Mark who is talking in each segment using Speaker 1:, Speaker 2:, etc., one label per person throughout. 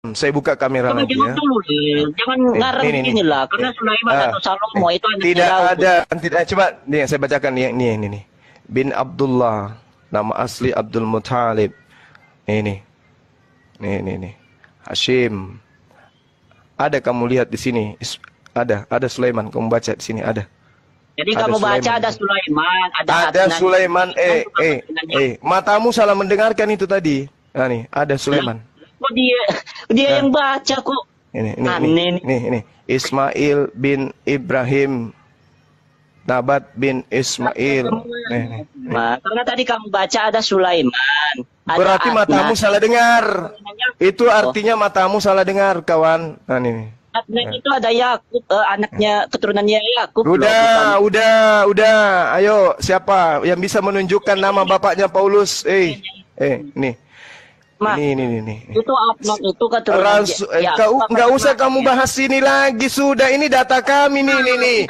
Speaker 1: Saya buka kamera
Speaker 2: Coba
Speaker 1: lagi
Speaker 2: jawab
Speaker 1: ya.
Speaker 2: dulu deh. Jangan ngarang
Speaker 1: Nih, nih, nih.
Speaker 2: begini lah. Karena Sulaiman
Speaker 1: Ah,
Speaker 2: atau Salomo itu anaknya
Speaker 1: tidak
Speaker 2: Daud.
Speaker 1: ada, tidak. Coba nih saya bacakan ini nih. Bin Abdullah, nama asli Abdul Muthalib. Nih. Hashim. Ada kamu lihat di sini. Ada Sulaiman. Kamu baca di sini ada.
Speaker 2: Jadi
Speaker 1: Ada
Speaker 2: kamu baca
Speaker 1: Sulaiman.
Speaker 2: ada Sulaiman, ada
Speaker 1: Ada
Speaker 2: Adnan.
Speaker 1: Sulaiman.
Speaker 2: Adnan.
Speaker 1: Matamu salah mendengarkan itu tadi. Nah nih, ada Sulaiman.
Speaker 2: Kok dia yang baca kok.
Speaker 1: Ini. Ismail bin Ibrahim. Nabat bin Ismail. Nih.
Speaker 2: Nah, karena tadi kamu baca ada Sulaiman. Ada
Speaker 1: Berarti matamu
Speaker 2: Adnan.
Speaker 1: salah dengar. Itu artinya matamu salah dengar, kawan. Nah, ini.
Speaker 2: Adnan itu ada Yakub, anaknya keturunannya Yakub.
Speaker 1: Udah. Ayo, siapa yang bisa menunjukkan nama bapaknya Paulus? Nih.
Speaker 2: Ma,
Speaker 1: Ini.
Speaker 2: itu Adnan itu keturunan
Speaker 1: Kau nggak usah kamu bahas ini lagi, sudah. Ini data kami nih.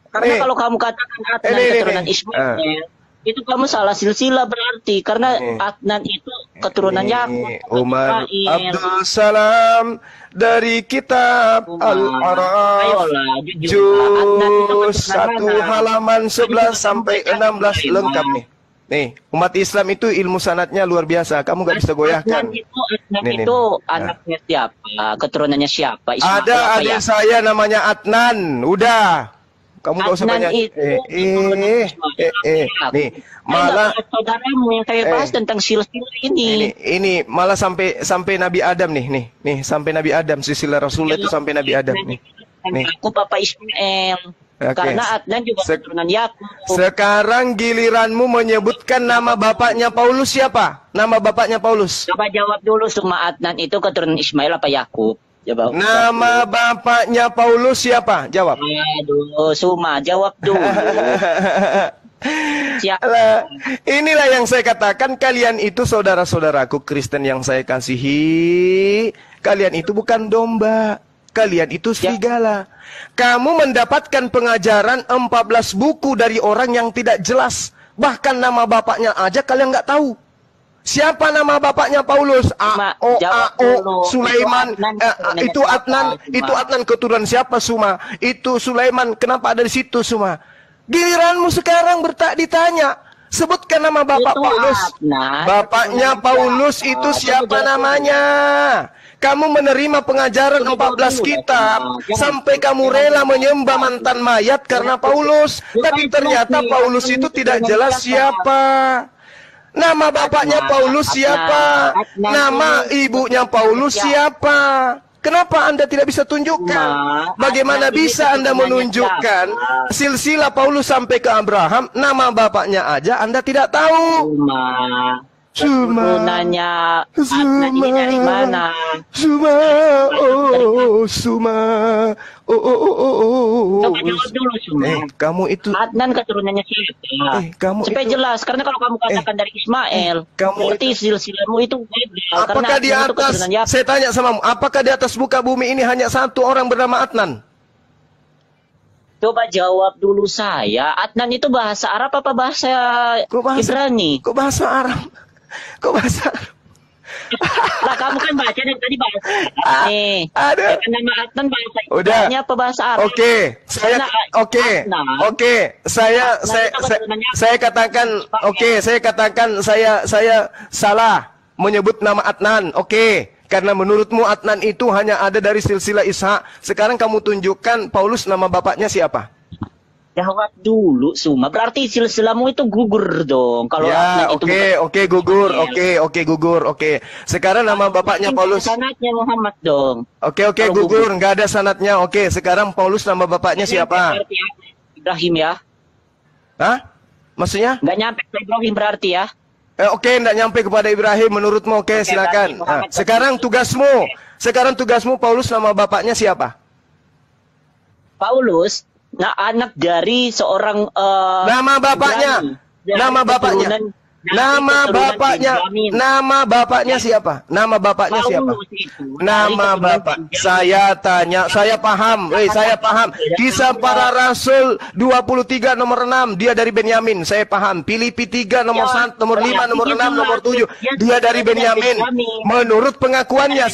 Speaker 2: Karena kalau kamu katakan Adnan keturunan Ismail, itu kamu salah silsilah berarti. Karena Adnan itu keturunan Yakub.
Speaker 1: Umar
Speaker 2: Ismail.
Speaker 1: Abdul Salam dari kitab Al-Araf juz 1 halaman 11 sampai 16 lengkap nih. Nih, umat Islam itu ilmu sanadnya luar biasa. Kamu nggak bisa goyahkan.
Speaker 2: Adnan itu anaknya siapa? Keturunannya siapa? Ismail
Speaker 1: Ada
Speaker 2: apa
Speaker 1: adik
Speaker 2: ya?
Speaker 1: saya namanya Adnan. Udah. Kamu nggak usah
Speaker 2: Adnan
Speaker 1: banyak.
Speaker 2: itu
Speaker 1: Nih, malah
Speaker 2: saudaramu yang saya bahas tentang silsilah ini.
Speaker 1: ini malah sampai Nabi Adam nih, sampai Nabi Adam, silsilah Rasul itu sampai Nabi Adam nih.
Speaker 2: Yakub apa Ismail?
Speaker 1: Oke.
Speaker 2: Karena Adnan juga keturunan Yakub.
Speaker 1: Sekarang giliranmu menyebutkan nama bapaknya Paulus siapa? Nama bapaknya Paulus.
Speaker 2: Coba jawab dulu, semua Adnan itu keturunan Ismail apa Yakub? Coba.
Speaker 1: Nama bapaknya Paulus siapa? Jawab.
Speaker 2: Aduh, Suma, jawab dulu. Siapa?
Speaker 1: Inilah yang saya katakan, kalian itu saudara-saudaraku Kristen yang saya kasihi. Kalian itu bukan domba. Kalian itu serigala. Kamu mendapatkan pengajaran 14 buku dari orang yang tidak jelas. Bahkan nama bapaknya aja kalian nggak tahu. Siapa nama bapaknya Paulus? Sulaiman. Itu Adnan keturunan siapa, Suma? Itu Sulaiman. Kenapa ada di situ, Suma? Giliranmu sekarang ditanya. Sebutkan nama bapak Paulus. Bapaknya Paulus itu siapa namanya? Kamu menerima pengajaran 14 kitab sampai kamu rela menyembah mantan mayat karena Paulus. Tapi ternyata Paulus itu tidak jelas siapa. Nama bapaknya Paulus siapa? Nama ibunya Paulus siapa? Kenapa Anda tidak bisa tunjukkan? Bagaimana bisa Anda menunjukkan silsilah Paulus sampai ke Abraham, nama bapaknya aja Anda tidak tahu?
Speaker 2: Nanya Adnan ini dari mana?
Speaker 1: Suma.
Speaker 2: Coba jawab dulu, Suma.
Speaker 1: Kamu itu
Speaker 2: Adnan keturunannya siapa? Supaya jelas, karena kalau kamu katakan dari Ismail, berarti silsilahmu itu beda.
Speaker 1: Apakah di atas, saya tanya samamu, apakah di atas muka bumi ini hanya satu orang bernama Adnan?
Speaker 2: Coba jawab dulu saya. Adnan itu bahasa Arab apa bahasa Ibrani?
Speaker 1: Kok bahasa Arab?
Speaker 2: Lah kamu kan baca dari tadi bahasa Arab nih.
Speaker 1: Ada.
Speaker 2: Nama Adnan bahasa Ibrani apa bahasa Arab?
Speaker 1: Saya katakan saya salah menyebut nama Adnan. Karena menurutmu Adnan itu hanya ada dari silsilah Ishak. Sekarang kamu tunjukkan Paulus nama bapaknya siapa?
Speaker 2: Jawab dulu, Suma. Berarti silsilahmu itu gugur dong. Kalau
Speaker 1: ya, gugur. Sekarang nama bapaknya Paulus.
Speaker 2: Sanadnya Muhammad dong.
Speaker 1: Gugur. Nggak ada sanadnya. Sekarang Paulus nama bapaknya siapa?
Speaker 2: Ibrahim ya.
Speaker 1: Hah? Maksudnya?
Speaker 2: Nggak nyampe ke Ibrahim berarti ya.
Speaker 1: Nggak nyampe kepada Ibrahim menurutmu. Silakan. Sekarang tugasmu Paulus nama bapaknya siapa?
Speaker 2: Paulus. Nah, anak dari seorang
Speaker 1: nama bapaknya. Nama bapaknya siapa? Nama bapaknya siapa? Nama bapak. Saya tanya, saya paham. Saya paham. Kisah Para Rasul 23 nomor 6, dia dari Benyamin. Saya paham. Filipi 3 nomor 1, nomor 5, nomor 6, nomor 7, dia dari Benyamin. Menurut pengakuannya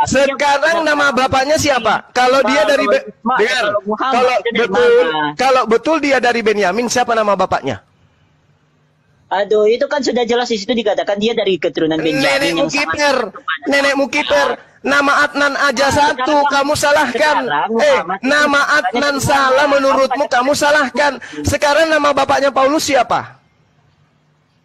Speaker 1: sekarang nama bapaknya siapa? Kalau dia dari dengar, kalau betul dia dari Benyamin, siapa nama bapaknya?
Speaker 2: Aduh, itu kan sudah jelas di situ dikatakan dia dari keturunan Benyamin.
Speaker 1: Nenekmu kiper. Nama Adnan aja satu, kamu salahkan. Nama Adnan salah menurutmu, kamu salahkan. Sekarang nama bapaknya Paulus siapa?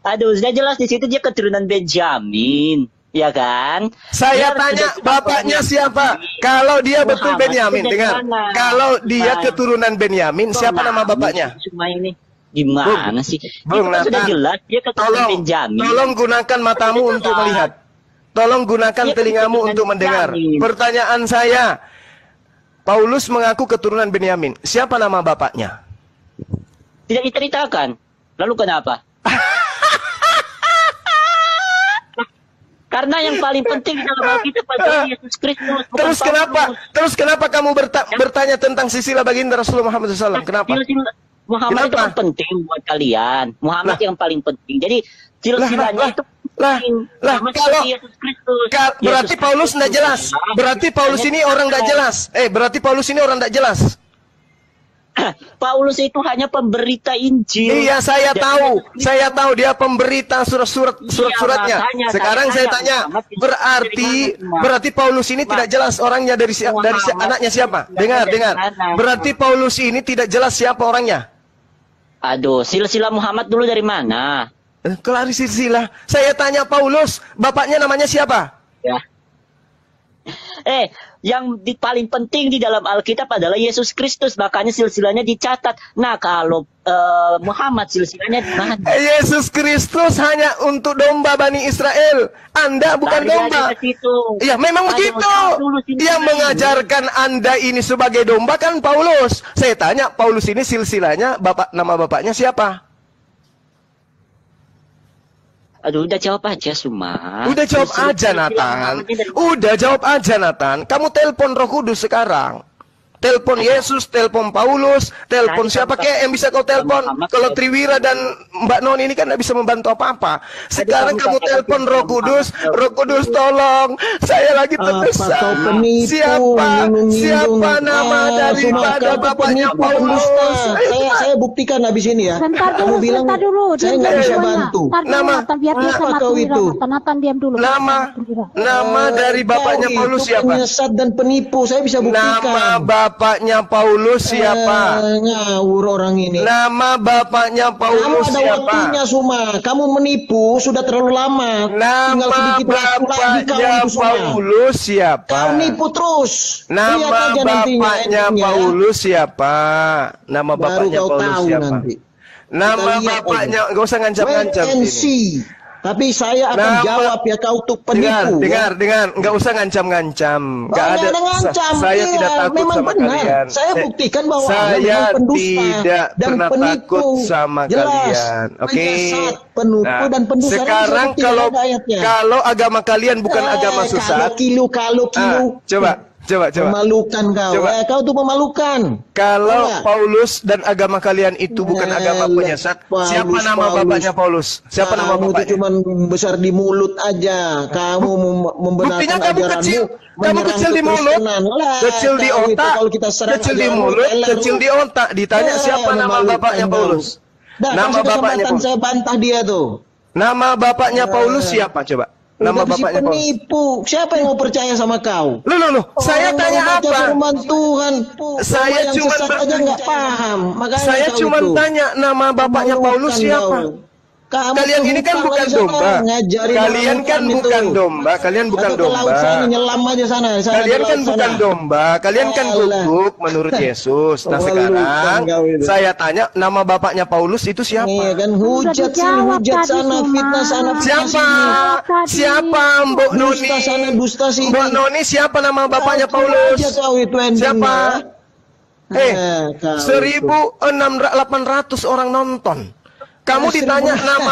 Speaker 2: Aduh, sudah jelas di situ dia keturunan Benyamin, ya kan?
Speaker 1: Saya tanya bapaknya siapa? Kalau dia betul Benyamin, dengar. Kalau dia keturunan Benyamin, siapa nama bapaknya?
Speaker 2: Cuma ini. Gimana sih?
Speaker 1: Bung
Speaker 2: Nathan, sudah jelas dia keturunan Benjamin.
Speaker 1: Tolong gunakan matamu untuk melihat. Tolong gunakan telingamu untuk mendengar. Pertanyaan saya, Paulus mengaku keturunan Benyamin. Siapa nama bapaknya?
Speaker 2: Tidak diceritakan. Lalu kenapa? Karena yang paling penting dalam Alkitab adalah Yesus Kristus.
Speaker 1: Terus kenapa kamu bertanya tentang silsilah baginda Rasulullah Muhammad SAW? Kenapa?
Speaker 2: Muhammad itu kan penting buat kalian. Muhammad yang paling penting. Jadi silsilahnya itu penting.
Speaker 1: Kalau berarti Paulus tidak jelas. Berarti Paulus ini orang tidak jelas. Berarti Paulus ini orang tidak jelas.
Speaker 2: Paulus itu hanya pemberita Injil.
Speaker 1: Iya, saya tahu dia pemberita surat-suratnya. Sekarang saya tanya, berarti Paulus ini tidak jelas orangnya dari anaknya siapa? Dengar. Berarti Paulus ini tidak jelas siapa orangnya.
Speaker 2: Aduh, silsilah Muhammad dulu dari mana?
Speaker 1: Kelari silsilah. Saya tanya Paulus, bapaknya namanya siapa?
Speaker 2: Ya. Yang paling penting di dalam Alkitab adalah Yesus Kristus, makanya silsilahnya dicatat. Nah, kalau Muhammad silsilahnya di mana?
Speaker 1: Yesus Kristus hanya untuk domba Bani Israel. Anda bukan domba. Ya, memang begitu. Yang mengajarkan Anda ini sebagai domba kan Paulus. Saya tanya, Paulus ini silsilahnya nama bapaknya siapa?
Speaker 2: Aduh, udah jawab aja, Suma.
Speaker 1: Udah jawab aja, Nathan. Udah jawab aja, Nathan. Kamu telepon Roh Kudus sekarang. Telepon Yesus, telepon Paulus, telepon siapa kek yang bisa kau telepon. Kalau Triwira dan Mbak Non ini kan tidak bisa membantu apa-apa. Sekarang kamu telepon Roh Kudus tolong, saya lagi terdesak. Siapa nama daripada bapaknya Paulus?
Speaker 3: Saya buktikan habis ini ya. Kamu bilang saya nggak bisa bantu.
Speaker 1: Nama
Speaker 3: kau itu?
Speaker 1: Nama dari bapaknya Paulus siapa?
Speaker 3: Penyesat dan penipu, saya bisa buktikan.
Speaker 1: Nama bapaknya Paulus siapa?
Speaker 3: Ngawur orang ini.
Speaker 1: Nama bapaknya Paulus siapa?
Speaker 3: Kamu ada waktunya, Suma. Kamu menipu sudah terlalu lama.
Speaker 1: Nama bapaknya Paulus siapa?
Speaker 3: Kamu nipu terus.
Speaker 1: Nama bapaknya Paulus siapa? Nama bapaknya Paulus siapa? Nama bapaknya, nggak usah ngancam-ngancam.
Speaker 3: Tapi saya akan jawab ya, kau tuh penipu.
Speaker 1: Dengar, nggak usah ngancam-ngancam. Nggak ada ngancam. Saya tidak takut sama kalian.
Speaker 3: Saya buktikan bahwa
Speaker 1: saya tidak pernah takut sama kalian. Oke.
Speaker 3: Penipu dan pendusta.
Speaker 1: Sekarang kalau agama kalian bukan agama sesat. Coba.
Speaker 3: Memalukan kau. Kau tuh memalukan.
Speaker 1: Kalau Paulus dan agama kalian itu bukan agama penyesat, siapa nama bapaknya Paulus? Siapa nama bapaknya?
Speaker 3: Kamu cuma besar di mulut aja. Kamu membenarkan ajaranmu.
Speaker 1: Kamu kecil di mulut, kecil di otak, kecil di mulut, kecil di otak. Ditanya siapa nama bapaknya Paulus? Nama bapaknya Paulus.
Speaker 3: Saya bantah dia tuh.
Speaker 1: Nama bapaknya Paulus siapa coba? Nama bapaknya
Speaker 3: penipu. Siapa yang mau percaya sama kau?
Speaker 1: Loh. Saya tanya apa?
Speaker 3: Firman Tuhan.
Speaker 1: Saya cuma
Speaker 3: aja nggak paham. Makanya
Speaker 1: saya cuma tanya nama bapaknya Paulus siapa? Kalian ini kan bukan domba. Kalian kan bukan domba. Kalian bukan domba. Kalian kan bukan domba. Kalian kan guguk menurut Yesus. Nah sekarang saya tanya nama bapaknya Paulus itu siapa?
Speaker 3: Hujat sana, fitnah sana.
Speaker 1: Siapa Mbok Noni? Mbok Noni siapa nama bapaknya Paulus? Siapa? 1.800 orang nonton. Kamu ditanya nama